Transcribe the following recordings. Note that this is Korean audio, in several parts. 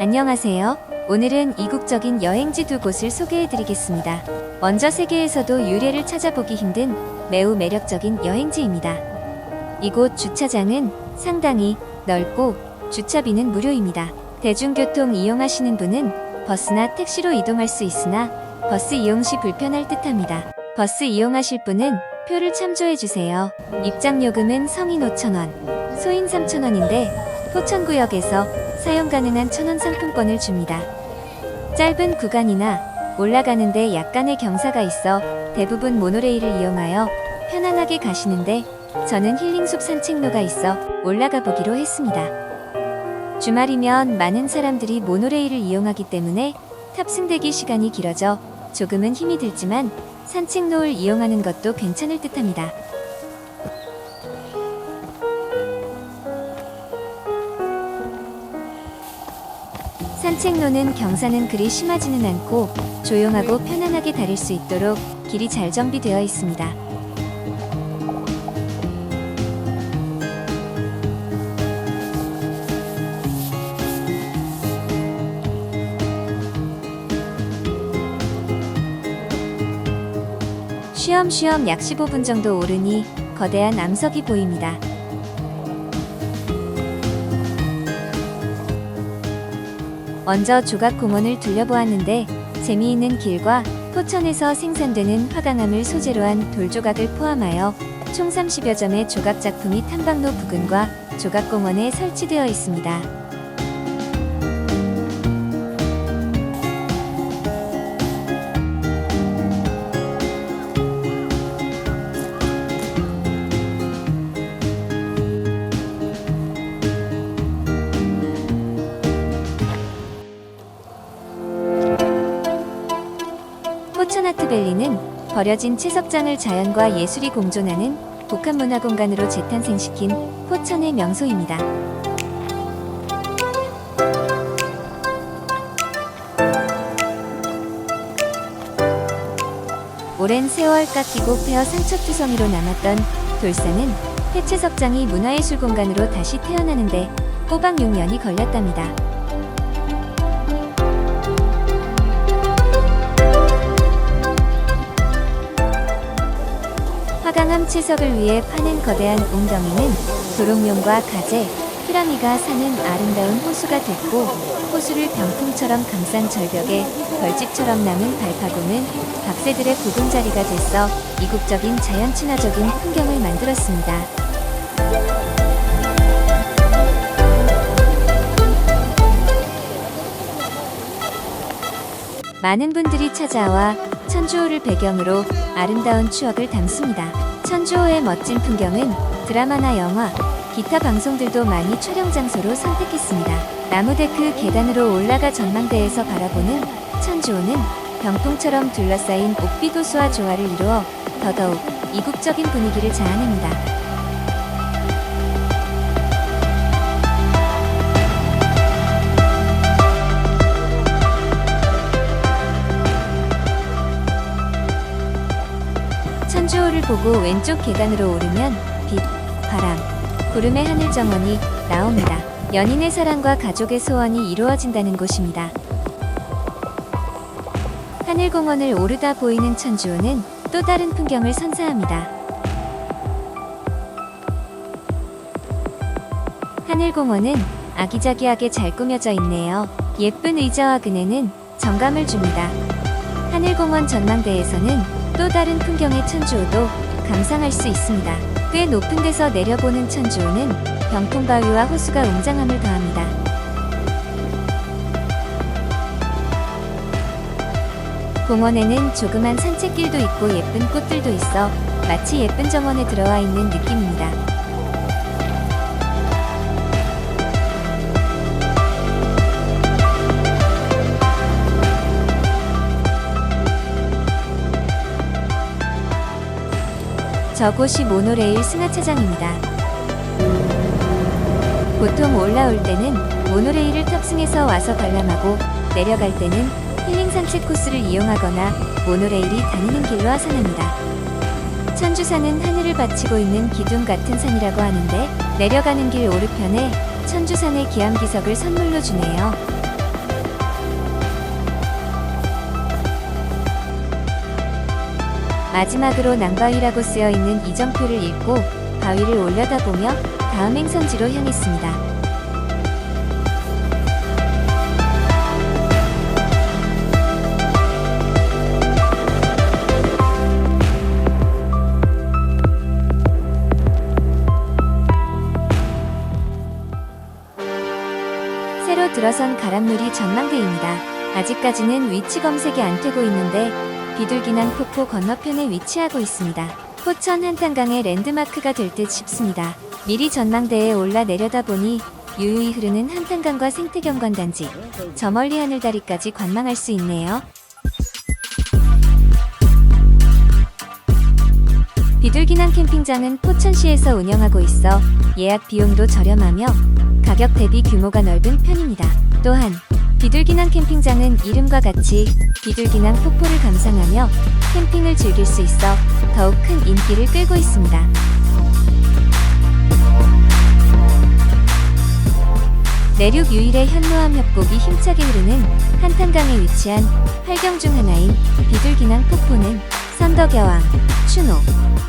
안녕하세요. 오늘은 이국적인 여행지 두 곳을 소개해드리겠습니다. 먼저 세계에서도 유례를 찾아보기 힘든 매우 매력적인 여행지입니다. 이곳 주차장은 상당히 넓고 주차비는 무료입니다. 대중교통 이용하시는 분은 버스나 택시로 이동할 수 있으나 버스 이용 시 불편할 듯합니다. 버스 이용하실 분은 표를 참조해주세요. 입장요금은 성인 5,000원, 소인 3,000원인데 포천구역에서 사용 가능한 1,000원 상품권을 줍니다. 짧은 구간이나 올라가는데 약간의 경사가 있어 대부분 모노레일을 이용하여 편안하게 가시는데 저는 힐링숲 산책로가 있어 올라가 보기로 했습니다. 주말이면 많은 사람들이 모노레일을 이용하기 때문에 탑승대기 시간이 길어져 조금은 힘이 들지만 산책로를 이용하는 것도 괜찮을 듯합니다. 산책로는 경사는 그리 심하지는 않고 조용하고 편안하게 다닐 수 있도록 길이 잘 정비되어 있습니다. 쉬엄쉬엄 약 15분 정도 오르니 거대한 암석이 보입니다. 먼저 조각공원을 둘러보았는데 재미있는 길과 포천에서 생산되는 화강암을 소재로 한 돌조각을 포함하여 총 30여 점의 조각 작품이 탐방로 부근과 조각공원에 설치되어 있습니다. 포천아트밸리는 버려진 채석장을 자연과 예술이 공존하는 복합문화공간으로 재탄생시킨 포천의 명소입니다. 오랜 세월 깎이고 폐어 상처투성이로 남았던 돌산은 폐채석장이 문화예술 공간으로 다시 태어나는데 꼬박 6년이 걸렸답니다. 화강암 채석을 위해 파낸 거대한 웅덩이는 도롱뇽과 가재, 피라미가 사는 아름다운 호수가 됐고 호수를 병풍처럼 감싼 절벽에 벌집처럼 남은 발파고는 박새들의 보금자리가 됐어 이국적인 자연 친화적인 풍경을 만들었습니다. 많은 분들이 찾아와 천주호를 배경으로 아름다운 추억을 담습니다. 천주호의 멋진 풍경은 드라마나 영화, 기타 방송들도 많이 촬영 장소로 선택했습니다. 나무데크 계단으로 올라가 전망대에서 바라보는 천주호는 병풍처럼 둘러싸인 옥비도수와 조화를 이루어 더더욱 이국적인 분위기를 자아냅니다. 천주호를 보고 왼쪽 계단으로 오르면 빛, 바람, 구름의 하늘 정원이 나옵니다. 연인의 사랑과 가족의 소원이 이루어진다는 곳입니다. 하늘공원을 오르다 보이는 천주호는 또 다른 풍경을 선사합니다. 하늘공원은 아기자기하게 잘 꾸며져 있네요. 예쁜 의자와 그네는 정감을 줍니다. 하늘공원 전망대에서는 또 다른 풍경의 천주호도 감상할 수 있습니다. 꽤 높은 데서 내려보는 천주호는 병풍바위와 호수가 웅장함을 더합니다. 공원에는 조그만 산책길도 있고 예쁜 꽃들도 있어 마치 예쁜 정원에 들어와 있는 느낌입니다. 저곳이 모노레일 승하차장입니다. 보통 올라올 때는 모노레일을 탑승해서 와서 관람하고 내려갈 때는 힐링 산책 코스를 이용하거나 모노레일이 다니는 길로 하산합니다. 천주산은 하늘을 받치고 있는 기둥 같은 산이라고 하는데 내려가는 길 오르편에 천주산의 기암기석을 선물로 주네요. 마지막으로 낭바위라고 쓰여있는 이정표를 읽고 바위를 올려다보며 다음 행선지로 향했습니다. 새로 들어선 가람누리 전망대입니다. 아직까지는 위치 검색이 안 되고 있는데 비둘기낭 폭포 건너편에 위치하고 있습니다. 포천 한탄강의 랜드마크가 될 듯 싶습니다. 미리 전망대에 올라 내려다보니 유유히 흐르는 한탄강과 생태경관단지, 저 멀리 하늘다리까지 관망할 수 있네요. 비둘기낭 캠핑장은 포천시에서 운영하고 있어 예약 비용도 저렴하며 가격 대비 규모가 넓은 편입니다. 또한 비둘기낭 캠핑장은 이름과 같이 비둘기낭 폭포를 감상하며 캠핑을 즐길 수 있어 더욱 큰 인기를 끌고 있습니다. 내륙 유일의 현무암 협곡이 힘차게 흐르는 한탄강에 위치한 활경 중 하나인 비둘기낭 폭포는 선덕여왕, 추노,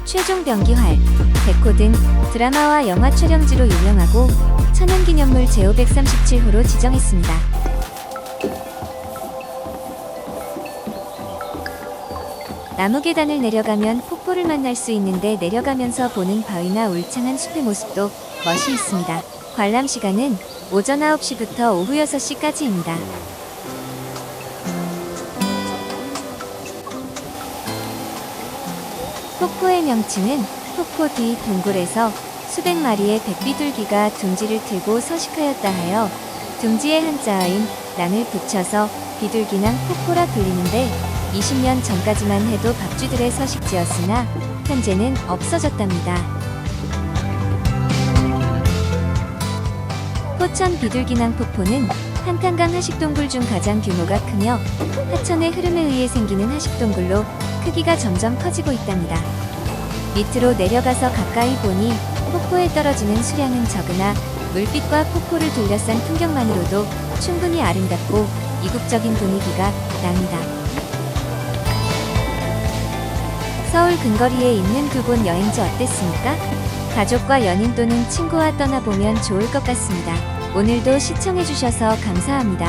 최종병기활, 백호 등 드라마와 영화 촬영지로 유명하고 천연기념물 제537호로 지정했습니다. 나무 계단을 내려가면 폭포를 만날 수 있는데 내려가면서 보는 바위나 울창한 숲의 모습도 멋이 있습니다. 관람 시간은 오전 9시부터 오후 6시까지입니다. 폭포의 명칭은 폭포 뒤 동굴에서 수백 마리의 백비둘기가 둥지를 틀고 서식하였다 하여 둥지에 한자어인 낭을 붙여서 비둘기낭 폭포라 불리는데 20년 전까지만 해도 박쥐들의 서식지였으나 현재는 없어졌답니다. 포천 비둘기낭 폭포는 한탄강 하식동굴 중 가장 규모가 크며 하천의 흐름에 의해 생기는 하식동굴로 크기가 점점 커지고 있답니다. 밑으로 내려가서 가까이 보니 폭포에 떨어지는 수량은 적으나 물빛과 폭포를 둘러싼 풍경만으로도 충분히 아름답고 이국적인 분위기가 납니다. 서울 근거리에 있는 두 곳 여행지 어땠습니까? 가족과 연인 또는 친구와 떠나보면 좋을 것 같습니다. 오늘도 시청해주셔서 감사합니다.